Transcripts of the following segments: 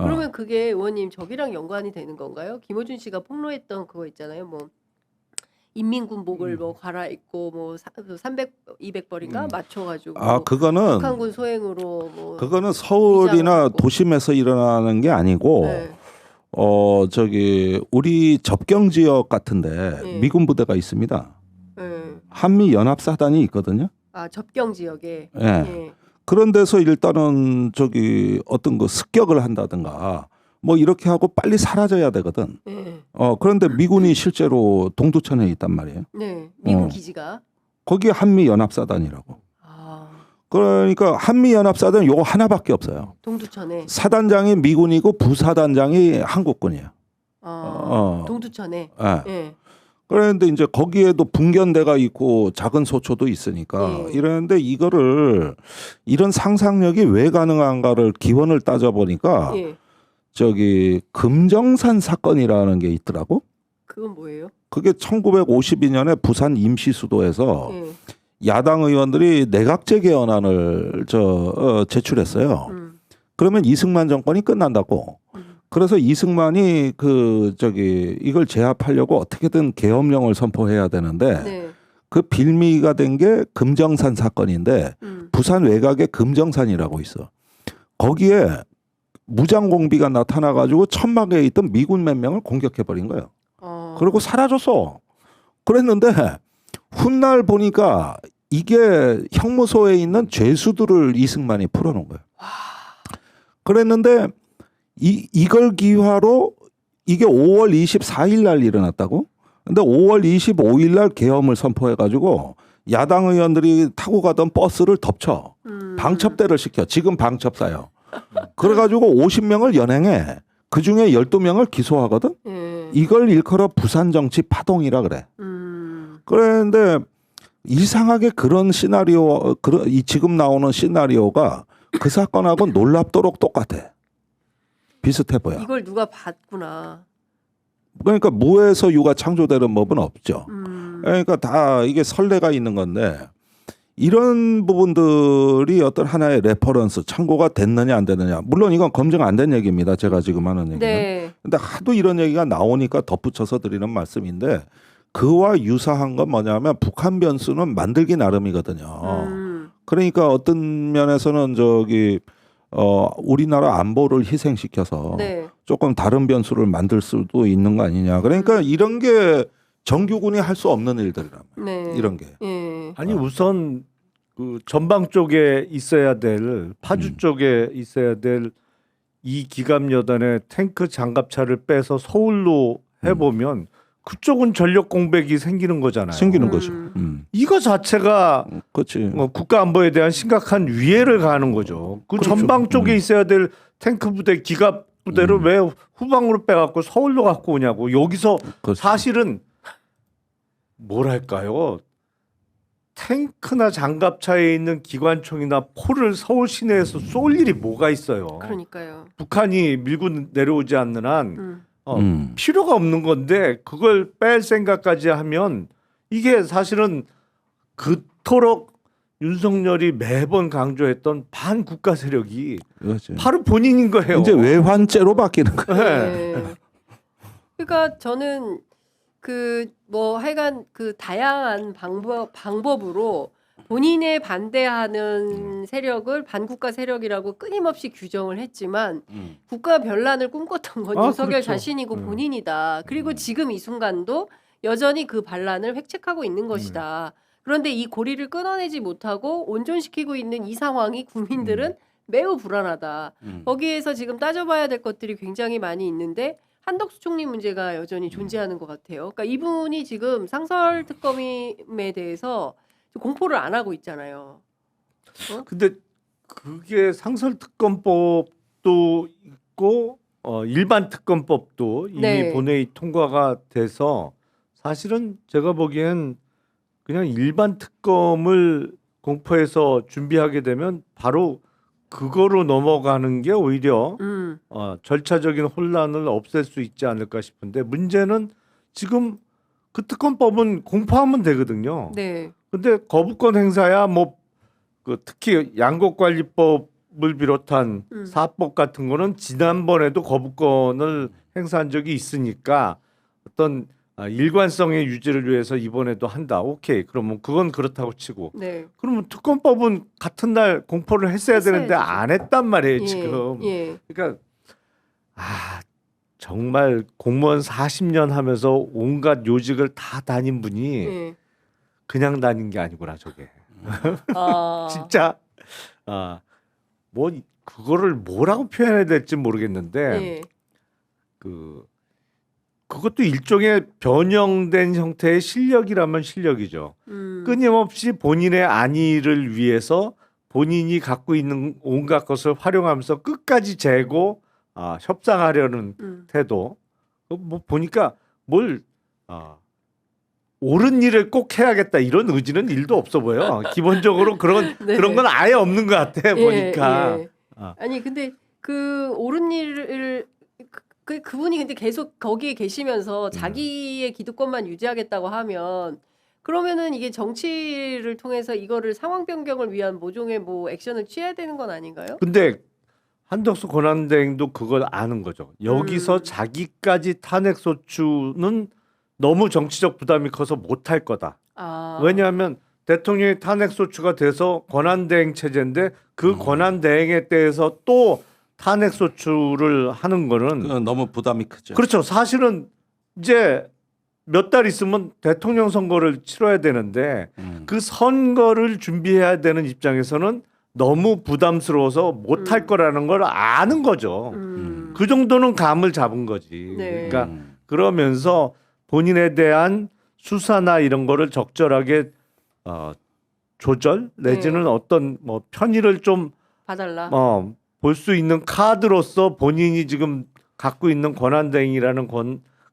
그러면 그게 의원님 저기랑 연관이 되는 건가요? 김어준 씨가 폭로했던 그거 있잖아요. 뭐 인민군복을 뭐 갈아입고 뭐 300, 200벌인가 맞춰가지고 그거는 북한군 소행으로 뭐 그거는 서울이나 위장하고. 도심에서 일어나는 게 아니고 네. 저기 우리 접경 지역 같은데 네. 미군 부대가 있습니다. 네. 한미 연합사단이 있거든요. 접경 지역에. 예. 예. 그런 데서 일단은 저기 어떤 거 습격을 한다든가 뭐 이렇게 하고 빨리 사라져야 되거든. 예. 그런데 미군이 실제로 동두천에 있단 말이에요. 네. 미군 기지가. 거기 한미 연합사단이라고. 아, 그러니까 한미 연합사단 요거 하나밖에 없어요. 동두천에. 사단장이 미군이고 부사단장이 한국군이에요. 동두천에. 예. 예. 그런데 이제 거기에도 분견대가 있고 작은 소초도 있으니까 이러는데 이거를 이런 상상력이 왜 가능한가를 기원을 따져보니까 예. 저기 금정산 사건이라는 게 있더라고. 그건 뭐예요? 그게 1952년에 부산 임시수도에서 예. 야당 의원들이 내각제 개헌안을 제출했어요. 그러면 이승만 정권이 끝난다고. 그래서 이승만이 이걸 제압하려고 어떻게든 계엄령을 선포해야 되는데 네. 그 빌미가 된 게 금정산 사건인데 부산 외곽에 금정산이라고 있어. 거기에 무장 공비가 나타나 가지고 천막에 있던 미군 몇 명을 공격해 버린 거예요. 그리고 사라졌어. 그랬는데 훗날 보니까 이게 형무소에 있는 죄수들을 이승만이 풀어놓은 거예요. 그랬는데 이걸 기화로 이게 5월 24일 날 일어났다고? 근데 5월 25일 날 계엄을 선포해 가지고 야당 의원들이 타고 가던 버스를 덮쳐. 방첩대를 시켜. 지금 방첩사요. 그래 가지고 50명을 연행해. 그중에 12명을 기소하거든. 이걸 일컬어 부산 정치 파동이라 그래. 그런데 이상하게 그런 시나리오 지금 나오는 시나리오가 그 사건하고 놀랍도록 똑같아. 비슷해 보여. 이걸 누가 봤구나. 그러니까 무에서 유가 창조되는 법은 없죠. 그러니까 다 이게 선례가 있는 건데 이런 부분들이 어떤 하나의 레퍼런스, 참고가 됐느냐 안 됐느냐. 물론 이건 검증 안 된 얘기입니다. 제가 지금 하는 얘기는. 네. 근데 하도 이런 얘기가 나오니까 덧붙여서 드리는 말씀인데 그와 유사한 건 뭐냐면 북한 변수는 만들기 나름이거든요. 그러니까 어떤 면에서는 우리나라 안보를 희생시켜서 네. 조금 다른 변수를 만들 수도 있는 거 아니냐. 그러니까 이런 게 정규군이 할 수 없는 일들이란 말이에요. 네. 이런 게. 예. 아니 우선 그 전방 쪽에 있어야 될 파주 쪽에 있어야 될 이 기갑 여단의 탱크 장갑차를 빼서 서울로 해보면 그쪽은 전력 공백이 생기는 거잖아요. 생기는 거죠. 이거 자체가 그렇지. 국가 안보에 대한 심각한 위해를 가하는 거죠. 그 그렇죠. 전방 쪽에 있어야 될 탱크 부대, 기갑 부대를 왜 후방으로 빼갖고 서울로 갖고 오냐고. 여기서 그렇죠. 사실은 뭐랄까요? 탱크나 장갑차에 있는 기관총이나 포를 서울 시내에서 쏠 일이 뭐가 있어요. 그러니까요. 북한이 밀고 내려오지 않는 한 필요가 없는 건데 그걸 뺄 생각까지 하면 이게 사실은 그토록 윤석열이 매번 강조했던 반국가 세력이 그렇지. 바로 본인인 거예요. 이제 외환죄로 바뀌는 거예요. 네. 그러니까 저는 하여간 다양한 방법으로 본인의 반대하는 세력을 반국가 세력이라고 끊임없이 규정을 했지만 국가 변란을 꿈꿨던 건 윤석열 그렇죠. 자신이고 본인이다. 그리고 지금 이 순간도 여전히 그 반란을 획책하고 있는 것이다. 그런데 이 고리를 끊어내지 못하고 온전시키고 있는 이 상황이 국민들은 매우 불안하다. 거기에서 지금 따져봐야 될 것들이 굉장히 많이 있는데 한덕수 총리 문제가 여전히 존재하는 것 같아요. 그러니까 이분이 지금 상설 특검에 대해서 공포를 안 하고 있잖아요. 근데 그게 상설 특검법도 있고 일반 특검법도 이미 네. 본회의 통과가 돼서 사실은 제가 보기엔 그냥 일반 특검을 공포해서 준비하게 되면 바로 그거로 넘어가는 게 오히려 절차적인 혼란을 없앨 수 있지 않을까 싶은데 문제는 지금 그 특검법은 공포하면 되거든요. 네. 근데 거부권 행사야 특히 양곡관리법 거부법을 비롯한 사법 같은 거는 지난번에도 거부권을 행사한 적이 있으니까 어떤 일관성의 유지를 위해서 이번에도 한다. 오케이. 그러면 그건 그렇다고 치고. 네. 그러면 특검법은 같은 날 공포를 했어야 되는데 했어야죠. 안 했단 말이에요, 예, 지금. 예. 그러니까 정말 공무원 40년 하면서 온갖 요직을 다 다닌 분이 예. 그냥 다닌 게 아니구나, 저게. 아. 진짜 뭐 그거를 뭐라고 표현해야 될지 모르겠는데 예. 그것도 일종의 변형된 형태의 실력이라면 실력이죠. 끊임없이 본인의 안위를 위해서 본인이 갖고 있는 온갖 것을 활용하면서 끝까지 재고 협상하려는 태도. 뭐 보니까 뭘 옳은 일을 꼭 해야겠다 이런 의지는 일도 없어 보여. 기본적으로 그런 네. 그런 건 아예 없는 것 같아 보니까. 예. 아니 근데 그 옳은 일을 그분이 근데 계속 거기에 계시면서 자기의 기득권만 유지하겠다고 하면 그러면은 이게 정치를 통해서 이거를 상황 변경을 위한 모종의 뭐 액션을 취해야 되는 건 아닌가요? 근데 한덕수 권한대행도 그걸 아는 거죠. 여기서 자기까지 탄핵 소추는 너무 정치적 부담이 커서 못할 거다. 왜냐하면 대통령이 탄핵 소추가 돼서 권한대행 체제인데 그 권한대행에 대해서 또 탄핵 소추를 하는 거는 그건 너무 부담이 크죠. 그렇죠. 사실은 이제 몇 달 있으면 대통령 선거를 치러야 되는데 그 선거를 준비해야 되는 입장에서는 너무 부담스러워서 못할 거라는 걸 아는 거죠. 그 정도는 감을 잡은 거지. 네. 그러니까 그러면서 본인에 대한 수사나 이런 거를 적절하게 조절 내지는 어떤 뭐 편의를 좀 봐달라. 볼 수 있는 카드로서 본인이 지금 갖고 있는 권한대행이라는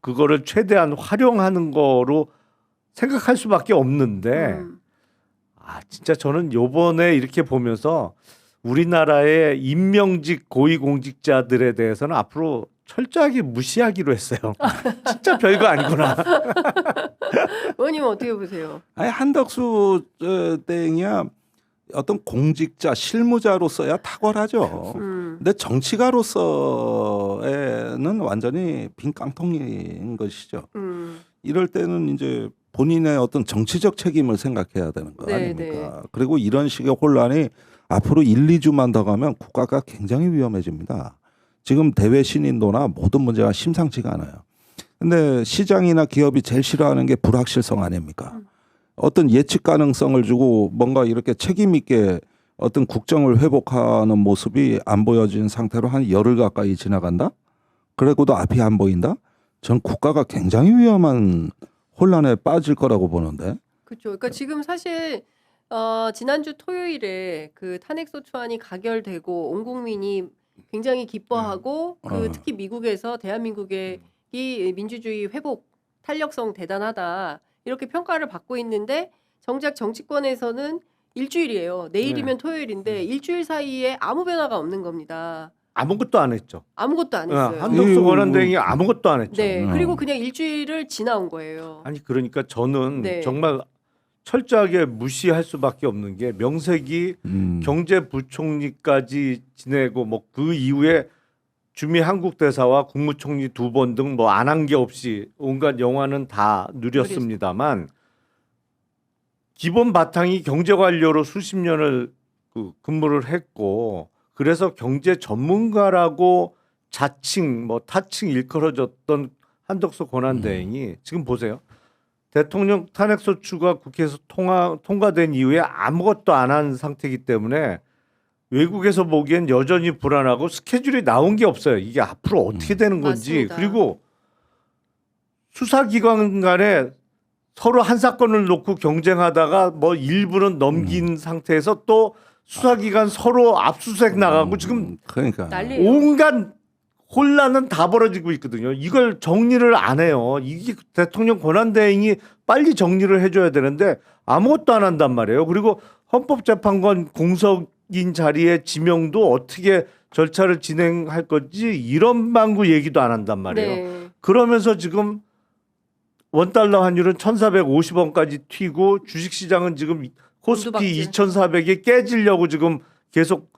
그거를 최대한 활용하는 거로 생각할 수밖에 없는데 진짜 저는 요번에 이렇게 보면서 우리나라의 임명직 고위공직자들에 대해서는 앞으로 철저하게 무시하기로 했어요. 진짜 별거 아니구나. 의원님 어떻게 보세요? 아니 한덕수 땡이야 어떤 공직자 실무자로서야 탁월하죠. 근데 정치가로서에는 완전히 빈 깡통인 것이죠. 이럴 때는 이제 본인의 어떤 정치적 책임을 생각해야 되는 거 네, 아닙니까? 네. 그리고 이런 식의 혼란이 앞으로 1, 2주만 더 가면 국가가 굉장히 위험해집니다. 지금 대외 신인도나 모든 문제가 심상치가 않아요. 근데 시장이나 기업이 제일 싫어하는 게 불확실성 아닙니까? 어떤 예측 가능성을 주고 뭔가 이렇게 책임 있게 어떤 국정을 회복하는 모습이 안 보여진 상태로 한 열흘 가까이 지나간다? 그래고도 앞이 안 보인다? 전 국가가 굉장히 위험한 혼란에 빠질 거라고 보는데. 그렇죠. 그러니까 지금 사실 지난주 토요일에 그 탄핵소추안이 가결되고 온 국민이 굉장히 기뻐하고 특히 미국에서 대한민국의 이 민주주의 회복 탄력성 대단하다 이렇게 평가를 받고 있는데 정작 정치권에서는 일주일이에요. 내일이면 토요일인데 일주일 사이에 아무 변화가 없는 겁니다. 아무것도 안 했죠. 아무것도 안 했어요. 한덕수 권한대행이 아무것도 안 했죠. 네. 그리고 그냥 일주일을 지나온 거예요. 아니 그러니까 저는 네. 정말 철저하게 무시할 수밖에 없는 게 명색이 경제부총리까지 지내고 뭐 그 이후에 주미 한국 대사와 국무총리 2번 등 뭐 안 한 게 없이 온갖 영화는 다 누렸습니다만 기본 바탕이 경제관료로 수십 년을 근무를 했고 그래서 경제 전문가라고 자칭 뭐 타칭 일컬어졌던 한덕수 권한대행이 지금 보세요. 대통령 탄핵소추가 국회에서 통과된 이후에 아무것도 안 한 상태이기 때문에 외국에서 보기엔 여전히 불안하고 스케줄이 나온 게 없어요. 이게 앞으로 어떻게 되는 건지. 맞습니다. 그리고 수사기관 간에 서로 한 사건을 놓고 경쟁하다가 뭐 일부는 넘긴 상태에서 또 수사기관 서로 압수수색 나가고 지금 그러니까 난리예요. 온갖 혼란은 다 벌어지고 있거든요. 이걸 정리를 안 해요. 이게 대통령 권한대행이 빨리 정리를 해줘야 되는데 아무것도 안 한단 말이에요. 그리고 헌법재판관 공석인 자리에 지명도 어떻게 절차를 진행할 건지 이런 방구 얘기도 안 한단 말이에요. 네. 그러면서 지금 원달러 환율은 1,450원까지 튀고 주식시장은 지금 코스피 곤두박질. 2,400이 깨지려고 지금 계속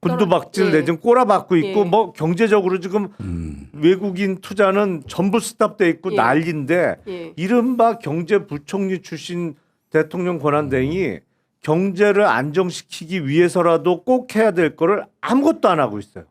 곤두박질 예. 내지는 꼬라박고 있고 예. 뭐 경제적으로 지금 외국인 투자는 전부 스탑돼 있고 예. 난리인데 예. 이른바 경제부총리 출신 대통령 권한대행이 경제를 안정시키기 위해서라도 꼭 해야 될 거를 아무것도 안 하고 있어요.